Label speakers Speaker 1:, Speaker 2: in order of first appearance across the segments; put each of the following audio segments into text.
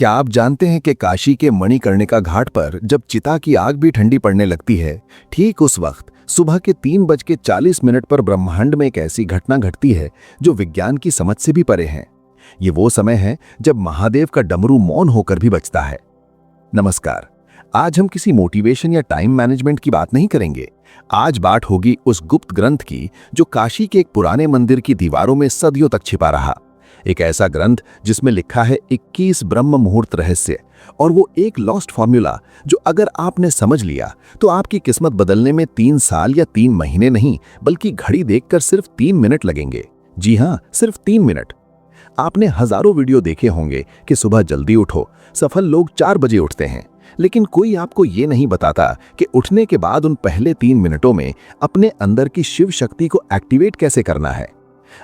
Speaker 1: क्या आप जानते हैं कि काशी के मणिकर्णिका घाट पर जब चिता की आग भी ठंडी पड़ने लगती है, ठीक उस वक्त सुबह के 3:40 पर ब्रह्मांड में एक ऐसी घटना घटती है जो विज्ञान की समझ से भी परे है। ये वो समय है जब महादेव का डमरू मौन होकर भी बजता है। नमस्कार। आज हम किसी मोटिवेशन या टाइम मैनेजमेंट की बात नहीं करेंगे। आज बात होगी उस गुप्त ग्रंथ की जो काशी के एक पुराने मंदिर की दीवारों में सदियों तक छिपा रहा। एक ऐसा ग्रंथ जिसमें लिखा है 21 ब्रह्म मुहूर्त रहस्य, और वो एक लॉस्ट फॉर्मूला जो अगर आपने समझ लिया तो आपकी किस्मत बदलने में 3 साल या 3 महीने नहीं बल्कि घड़ी देखकर सिर्फ 3 मिनट लगेंगे। जी हाँ, सिर्फ 3 मिनट। आपने हजारों वीडियो देखे होंगे कि सुबह जल्दी उठो, सफल लोग 4 बजे उठते हैं, लेकिन कोई आपको ये नहीं बताता कि उठने के बाद उन पहले 3 मिनटों में अपने अंदर की शिव शक्ति को एक्टिवेट कैसे करना है।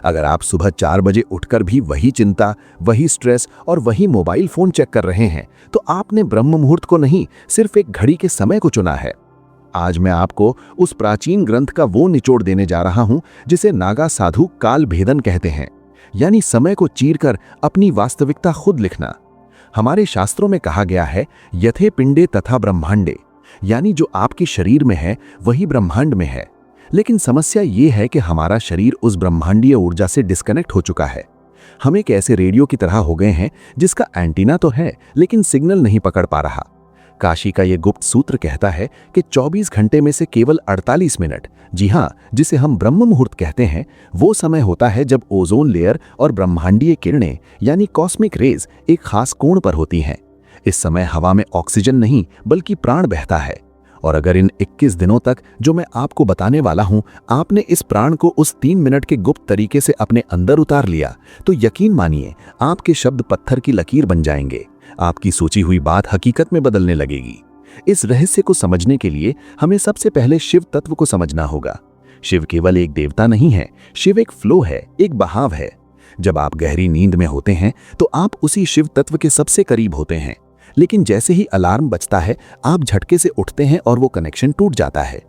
Speaker 1: अगर आप सुबह 4 बजे उठकर भी वही चिंता, वही स्ट्रेस और वही मोबाइल फोन चेक कर रहे हैं तो आपने ब्रह्म मुहूर्त को नहीं, सिर्फ एक घड़ी के समय को चुना है। आज मैं आपको उस प्राचीन ग्रंथ का वो निचोड़ देने जा रहा हूं जिसे नागा साधु काल भेदन कहते हैं, यानी समय को चीरकर अपनी वास्तविकता खुद लिखना। हमारे शास्त्रों में कहा गया है यथे पिंडे तथा ब्रह्मांडे, यानी जो आपके शरीर में है वही ब्रह्मांड में है। लेकिन समस्या ये है कि हमारा शरीर उस ब्रह्मांडीय ऊर्जा से डिस्कनेक्ट हो चुका है। हम एक ऐसे रेडियो की तरह हो गए हैं जिसका एंटीना तो है लेकिन सिग्नल नहीं पकड़ पा रहा। काशी का ये गुप्त सूत्र कहता है कि 24 घंटे में से केवल 48 मिनट, जी हाँ, जिसे हम ब्रह्म मुहूर्त कहते हैं, वो समय होता है जब ओजोन लेयर और ब्रह्मांडीय किरणें यानी कॉस्मिक रेज एक खास कोण पर होती हैं। इस समय हवा में ऑक्सीजन नहीं बल्कि प्राण बहता है। और अगर इन 21 दिनों तक जो मैं आपको बताने वाला हूं आपने इस प्राण को उस 3 मिनट के गुप्त तरीके से अपने अंदर उतार लिया तो यकीन मानिए आपके शब्द पत्थर की लकीर बन जाएंगे। आपकी सोची हुई बात हकीकत में बदलने लगेगी। इस रहस्य को समझने के लिए हमें सबसे पहले शिव तत्व को समझना होगा। शिव केवल एक देवता नहीं है, शिव एक फ्लो है, एक बहाव है। जब आप गहरी नींद में होते हैं तो आप उसी शिव तत्व के सबसे करीब होते हैं, लेकिन जैसे ही अलार्म बजता है आप झटके से उठते हैं और वो कनेक्शन टूट जाता है।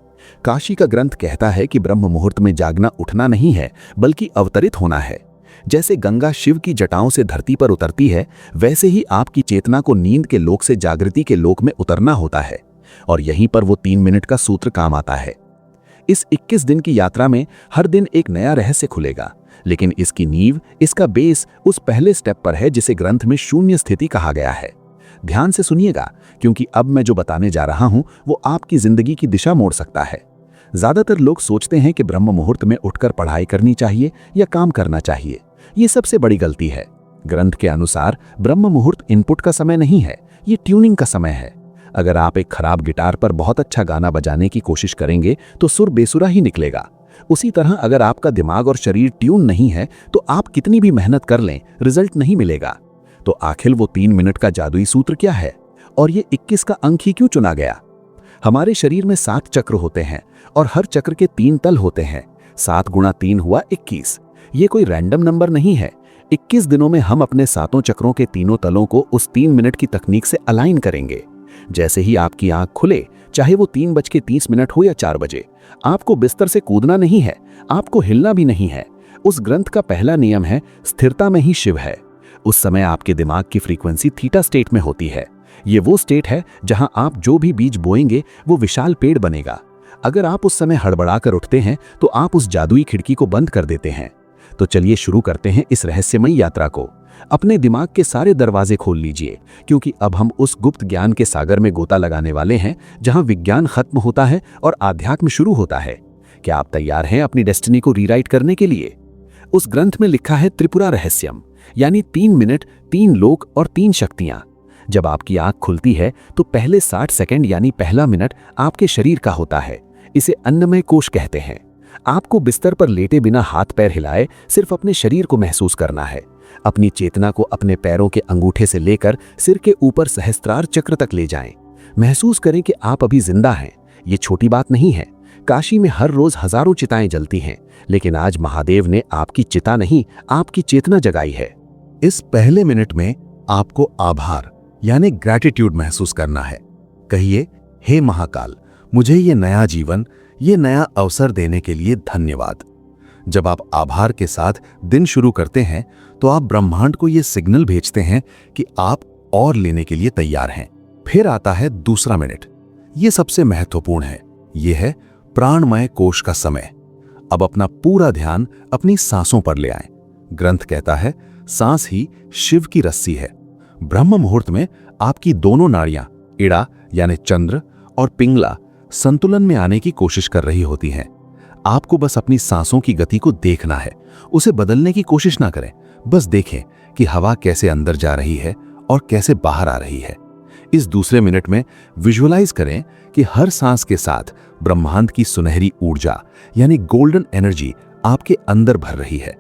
Speaker 1: काशी का ग्रंथ कहता है कि ब्रह्म मुहूर्त में जागना उठना नहीं है बल्कि अवतरित होना है। जैसे गंगा शिव की जटाओं से धरती पर उतरती है, वैसे ही आपकी चेतना को नींद के लोक से जागृति के लोक में उतरना होता है। और यहीं पर वो 3 मिनट का सूत्र काम आता है। इस 21 दिन की यात्रा में हर दिन एक नया रहस्य खुलेगा, लेकिन इसकी नींव, इसका बेस उस पहले स्टेप पर है जिसे ग्रंथ में शून्य स्थिति कहा गया है। ध्यान से सुनिएगा, क्योंकि अब मैं जो बताने जा रहा हूं वो आपकी जिंदगी की दिशा मोड़ सकता है। ज्यादातर लोग सोचते हैं कि ब्रह्म मुहूर्त में उठकर पढ़ाई करनी चाहिए या काम करना चाहिए। ये सबसे बड़ी गलती है। ग्रंथ के अनुसार ब्रह्म मुहूर्त इनपुट का समय नहीं है, ये ट्यूनिंग का समय है। अगर आप एक खराब गिटार पर बहुत अच्छा गाना बजाने की कोशिश करेंगे तो सुर बेसुरा ही निकलेगा। उसी तरह अगर आपका दिमाग और शरीर ट्यून नहीं है तो आप कितनी भी मेहनत कर लें, रिजल्ट नहीं मिलेगा। तो आखिर वो 3 मिनट का जादुई सूत्र क्या है और ये 21 का अंक ही क्यों चुना गया? हमारे शरीर में 7 चक्र होते हैं और हर चक्र के 3 तल होते हैं। 7 गुणा 3 हुआ 21। ये कोई रैंडम नंबर नहीं है। 21 दिनों में हम अपने 7 चक्रों के तीनों तलों को उस 3 मिनट की तकनीक से अलाइन करेंगे। जैसे ही आपकी आंख खुले, चाहे वो 3:30 हो या 4 बजे, आपको बिस्तर से कूदना नहीं है, आपको हिलना भी नहीं है। उस ग्रंथ का पहला नियम है स्थिरता में ही शिव है। उस समय आपके दिमाग की फ्रीक्वेंसी थीटा स्टेट में होती है। ये वो स्टेट है जहां आप जो भी बीज बोएंगे वो विशाल पेड़ बनेगा। अगर आप उस समय हड़बड़ाकर उठते हैं तो आप उस जादुई खिड़की को बंद कर देते हैं। तो चलिए शुरू करते हैं इस रहस्यमयी यात्रा को। अपने दिमाग के सारे दरवाजे खोल लीजिए, क्योंकि अब हम उस गुप्त ज्ञान के सागर में गोता लगाने वाले हैं जहां विज्ञान खत्म होता है और आध्यात्म शुरू होता है। क्या आप तैयार हैं अपनी डेस्टिनी को रीराइट करने के लिए? उस ग्रंथ में लिखा है त्रिपुरा रहस्यम, यानी 3 मिनट, 3 लोक और 3 शक्तियां। जब आपकी आंख खुलती है तो पहले 60 सेकंड यानी पहला मिनट आपके शरीर का होता है। इसे अन्नमय कोश कहते हैं। आपको बिस्तर पर लेटे बिना हाथ पैर हिलाए सिर्फ अपने शरीर को महसूस करना है। अपनी चेतना को अपने पैरों के अंगूठे से लेकर सिर के ऊपर सहस्त्रार चक्र तक ले जाएं। महसूस करें कि आप अभी जिंदा हैं। ये छोटी बात नहीं है। काशी में हर रोज हजारों चिताएं जलती हैं, लेकिन आज महादेव ने आपकी चिता नहीं, आपकी चेतना जगाई है। इस पहले मिनट में आपको आभार यानी ग्रैटिट्यूड महसूस करना है। कहिए, हे महाकाल, मुझे ये नया जीवन, ये नया अवसर देने के लिए धन्यवाद। जब आप आभार के साथ दिन शुरू करते हैं तो आप ब्रह्मांड को ये सिग्नल भेजते हैं कि आप
Speaker 2: और लेने के लिए तैयार हैं। फिर आता है दूसरा मिनट। ये सबसे महत्वपूर्ण है। ये है प्राणमय कोश का समय। अब अपना पूरा ध्यान अपनी सांसों पर ले आएं। ग्रंथ कहता है सांस ही शिव की रस्सी है। ब्रह्म मुहूर्त में आपकी दोनों नाड़ियां, इड़ा यानी चंद्र और पिंगला, संतुलन में आने की कोशिश कर रही होती हैं। आपको बस अपनी सांसों की गति को देखना है, उसे बदलने की कोशिश ना करें। बस देखें कि हवा कैसे अंदर जा रही है और कैसे बाहर आ रही है। इस दूसरे मिनट में विजुअलाइज करें कि हर सांस के साथ ब्रह्मांड की सुनहरी ऊर्जा यानी गोल्डन एनर्जी आपके अंदर भर रही है,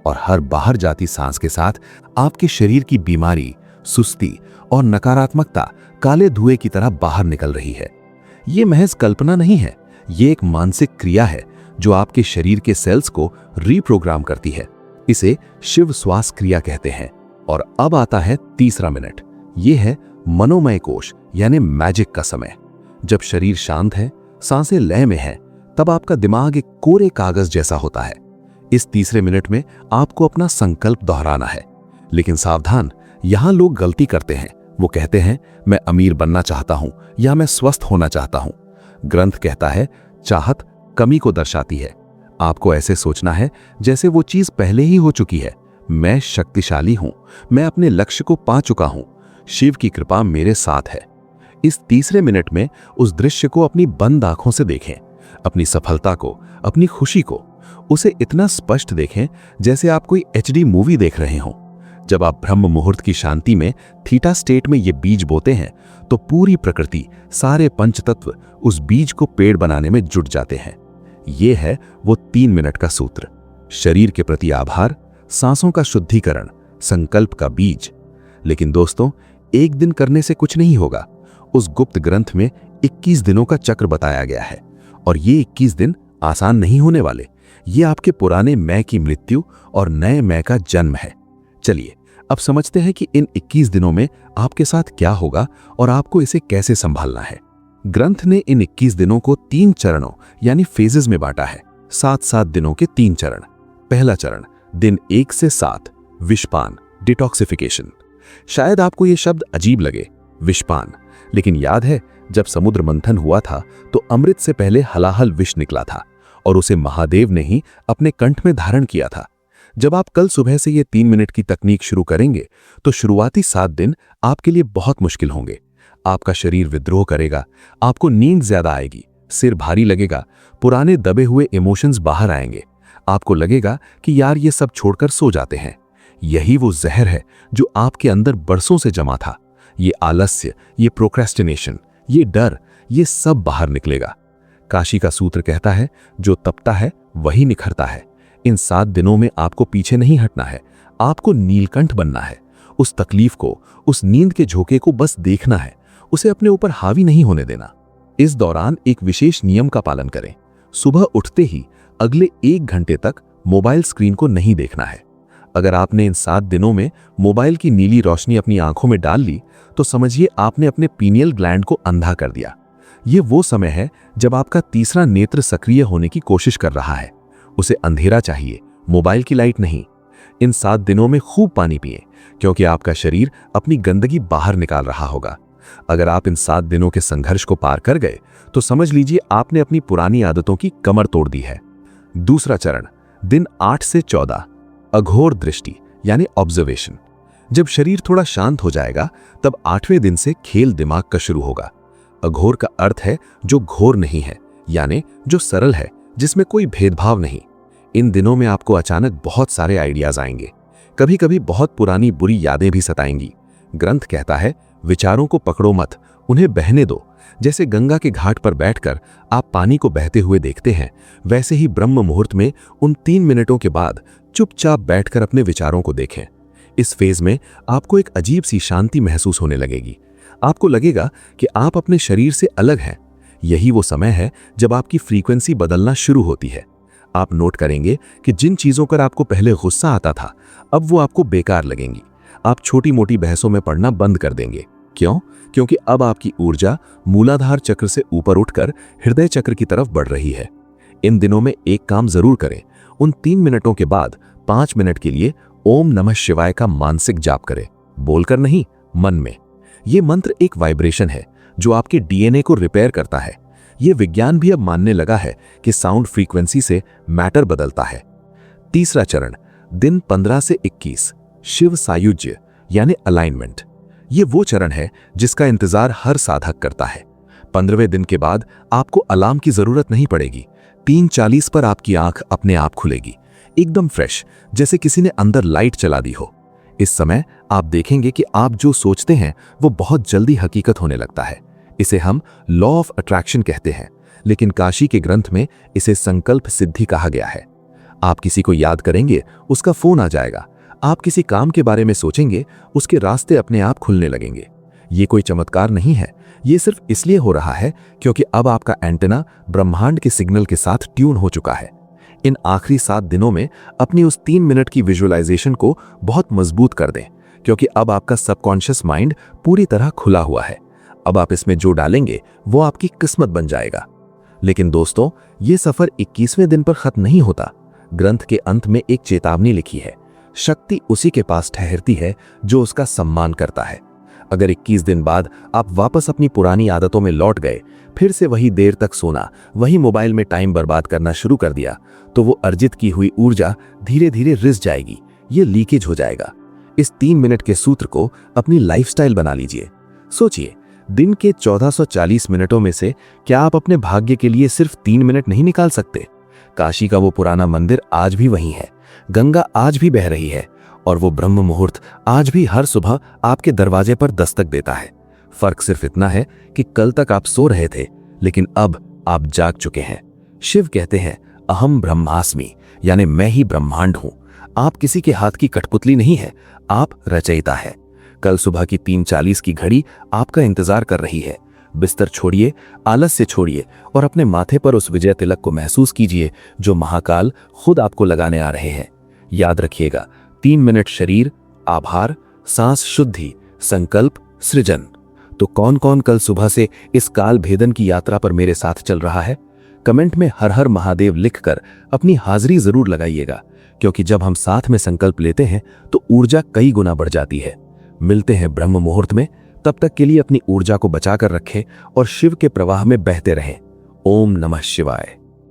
Speaker 2: और हर बाहर जाती सांस के साथ आपके शरीर की बीमारी, सुस्ती और नकारात्मकता काले धुएं की तरह बाहर निकल रही है। ये महज कल्पना नहीं है, ये एक मानसिक क्रिया है जो आपके शरीर के सेल्स को रीप्रोग्राम करती है। इसे शिव श्वास क्रिया कहते हैं। और अब आता है तीसरा मिनट। ये है मनोमय कोश यानी मैजिक का समय। जब शरीर शांत है, सांसें लय में है, तब आपका दिमाग एक कोरे कागज जैसा होता है। इस तीसरे मिनट में आपको अपना संकल्प दोहराना है। लेकिन सावधान, यहां लोग गलती करते हैं। वो कहते हैं मैं अमीर बनना चाहता हूं या मैं स्वस्थ होना चाहता हूं। ग्रंथ कहता है चाहत कमी को दर्शाती है। आपको ऐसे सोचना है जैसे वो चीज पहले ही हो चुकी है। मैं शक्तिशाली हूं, मैं अपने लक्ष्य को पा चुका हूं, शिव की कृपा मेरे साथ है। इस तीसरे मिनट में उस दृश्य को अपनी बंद आंखों से देखें, अपनी सफलता को, अपनी खुशी को। उसे इतना स्पष्ट देखें जैसे आप कोई HD मूवी देख रहे हों। जब आप ब्रह्म मुहूर्त की शांति में थीटा स्टेट में ये बीज बोते हैं, तो पूरी प्रकृति, सारे पंचतत्व उस बीज को पेड़ बनाने में जुट जाते हैं। ये है वो 3 मिनट का सूत्र। शरीर के प्रति आभार, सांसों का शुद्धिकरण, संकल्प का बीज। लेकिन दोस्तों, एक दिन करने से कुछ नहीं होगा। उस गुप्त ग्रंथ में 21 दिनों का चक्र बताया गया है, और ये 21 दिन आसान नहीं होने वाले। ये आपके पुराने मैं की मृत्यु और नए मैं का जन्म है। चलिए अब समझते हैं कि इन 21 दिनों में आपके साथ क्या होगा और आपको इसे कैसे संभालना है। ग्रंथ ने इन 21 दिनों को 3 चरणों यानी फेजेस में बांटा है। 7-7 दिनों के 3 चरण। पहला चरण दिन 1 से 7, विषपान, डिटॉक्सिफिकेशन। शायद आपको ये शब्द अजीब लगे, विषपान, लेकिन याद है जब समुद्र मंथन हुआ था तो अमृत से पहले हलाहल विष निकला था, और उसे महादेव ने ही अपने कंठ में धारण किया था। जब आप कल सुबह से ये 3 मिनट की तकनीक शुरू करेंगे तो शुरुआती 7 दिन आपके लिए बहुत मुश्किल होंगे। आपका शरीर विद्रोह करेगा, आपको नींद ज्यादा आएगी, सिर भारी लगेगा, पुराने दबे हुए इमोशंस बाहर आएंगे। आपको लगेगा कि यार ये सब छोड़कर सो जाते हैं। यही वो जहर है जो आपके अंदर बरसों से जमा था। ये आलस्य, ये प्रोक्रेस्टिनेशन, ये डर, ये सब बाहर निकलेगा। काशी का सूत्र कहता है जो तपता है वही निखरता है। इन 7 दिनों में आपको पीछे नहीं हटना है, आपको नीलकंठ बनना है। उस तकलीफ को, उस नींद के झोंके को बस देखना है, उसे अपने ऊपर हावी नहीं होने देना। इस दौरान एक विशेष नियम का पालन करें। सुबह उठते ही अगले 1 घंटे तक मोबाइल स्क्रीन को नहीं देखना है। अगर आपने इन 7 दिनों में मोबाइल की नीली रोशनी अपनी आंखों में डाल ली तो समझिए आपने अपने पीनियल ग्लैंड को अंधा कर दिया। ये वो समय है जब आपका तीसरा नेत्र सक्रिय होने की कोशिश कर रहा है। उसे अंधेरा चाहिए, मोबाइल की लाइट नहीं। इन 7 दिनों में खूब पानी पिएं, क्योंकि आपका शरीर अपनी गंदगी बाहर निकाल रहा होगा। अगर आप इन 7 दिनों के संघर्ष को पार कर गए तो समझ लीजिए आपने अपनी पुरानी आदतों की कमर तोड़ दी है। दूसरा चरण दिन 8 से 14, अघोर दृष्टि यानी ऑब्जर्वेशन। जब शरीर थोड़ा शांत हो जाएगा तब 8वें दिन से खेल दिमाग का शुरू होगा। अघोर का अर्थ है जो घोर नहीं है, यानी जो सरल है, जिसमें कोई भेदभाव नहीं। इन दिनों में आपको अचानक बहुत सारे आइडियाज आएंगे। कभी कभी बहुत पुरानी बुरी यादें भी सताएंगी। ग्रंथ कहता है विचारों को पकड़ो मत, उन्हें बहने दो। जैसे गंगा के घाट पर बैठकर आप पानी को बहते हुए देखते हैं, वैसे ही ब्रह्म मुहूर्त में उन 3 मिनटों के बाद चुपचाप बैठकर अपने विचारों को देखें। इस फेज में आपको एक अजीब सी शांति महसूस होने लगेगी। आपको लगेगा कि आप अपने शरीर से अलग हैं। यही वो समय है जब आपकी फ्रीक्वेंसी बदलना शुरू होती है। आप नोट करेंगे कि जिन चीजों पर आपको पहले गुस्सा आता था, अब वो आपको बेकार लगेंगी। आप छोटी मोटी बहसों में पड़ना बंद कर देंगे। क्यों? क्योंकि अब आपकी ऊर्जा मूलाधार चक्र से ऊपर उठकर हृदय चक्र की तरफ बढ़ रही है। इन दिनों में एक काम जरूर करें। उन 3 मिनटों के बाद 5 मिनट के लिए ओम नमः शिवाय का मानसिक जाप करें। बोलकर नहीं, मन में। ये मंत्र एक वाइब्रेशन है जो आपके डीएनए को रिपेयर करता है। ये विज्ञान भी अब मानने लगा है कि साउंड फ्रीक्वेंसी से मैटर बदलता है। तीसरा चरण, दिन 15 से 21, शिव सायुज्य यानी अलाइनमेंट। ये वो चरण है जिसका इंतजार हर साधक करता है। 15वें दिन के बाद आपको अलार्म की जरूरत नहीं पड़ेगी। 3:40 पर आपकी आंख अपने आप खुलेगी, एकदम फ्रेश, जैसे किसी ने अंदर लाइट चला दी हो। इस समय आप देखेंगे कि आप जो सोचते हैं वो बहुत जल्दी हकीकत होने लगता है। इसे हम लॉ ऑफ अट्रैक्शन कहते हैं, लेकिन काशी के ग्रंथ में इसे संकल्प सिद्धि कहा गया है। आप किसी को याद करेंगे, उसका फोन आ जाएगा। आप किसी काम के बारे में सोचेंगे, उसके रास्ते अपने आप खुलने लगेंगे। ये कोई चमत्कार नहीं है, ये सिर्फ इसलिए हो रहा है क्योंकि अब आपका एंटेना ब्रह्मांड के सिग्नल के साथ ट्यून हो चुका है। इन आखिरी 7 दिनों में अपनी उस 3 मिनट की विजुअलाइजेशन को बहुत मजबूत कर दें, क्योंकि अब आपका सबकॉन्शियस माइंड पूरी तरह खुला हुआ है। अब आप इसमें जो डालेंगे वो आपकी किस्मत बन जाएगा। लेकिन दोस्तों, ये सफर 21वें दिन पर खत्म नहीं होता। ग्रंथ के अंत में एक चेतावनी लिखी है, शक्ति उसी के पास ठहरती है जो उसका सम्मान करता है। अगर 21 दिन बाद आप वापस अपनी पुरानी आदतों में लौट गए, फिर से वही देर तक सोना, वही मोबाइल में टाइम बर्बाद करना शुरू कर दिया, तो वो अर्जित की हुई ऊर्जा धीरे धीरे रिस जाएगी, ये लीकेज हो जाएगा। इस 3 मिनट के सूत्र को अपनी लाइफस्टाइल बना लीजिए। सोचिए, दिन के 1440 मिनटों में से क्या आप अपने भाग्य के लिए सिर्फ 3 मिनट नहीं निकाल सकते? काशी का वो पुराना मंदिर आज भी वहीं है, गंगा आज भी बह रही है, और वो ब्रह्म मुहूर्त आज भी हर सुबह आपके दरवाजे पर दस्तक देता है। फर्क सिर्फ इतना है कि कल तक आप सो रहे थे, लेकिन अब आप जाग चुके हैं। शिव कहते हैं, अहम ब्रह्मास्मि, यानी मैं ही ब्रह्मांड हूं। आप किसी के हाथ की कठपुतली नहीं है, आप रचयिता है। कल सुबह की 3:40 की घड़ी आपका इंतजार कर रही है। बिस्तर छोड़िए, आलस्य छोड़िए और अपने माथे पर उस विजय तिलक को महसूस कीजिए जो महाकाल खुद आपको लगाने आ रहे हैं। याद रखिएगा, 3 मिनट शरीर, आभार, सांस शुद्धि, संकल्प, सृजन। तो कौन कौन कल सुबह से इस काल भेदन की यात्रा पर मेरे साथ चल रहा है? कमेंट में हर हर महादेव लिखकर अपनी हाजिरी जरूर लगाइएगा, क्योंकि जब हम साथ में संकल्प लेते हैं तो ऊर्जा कई गुना बढ़ जाती है। मिलते हैं ब्रह्म मुहूर्त में। तब तक के लिए अपनी ऊर्जा को बचाकर रखें और शिव के प्रवाह में बहते रहें। ओम नमः शिवाय।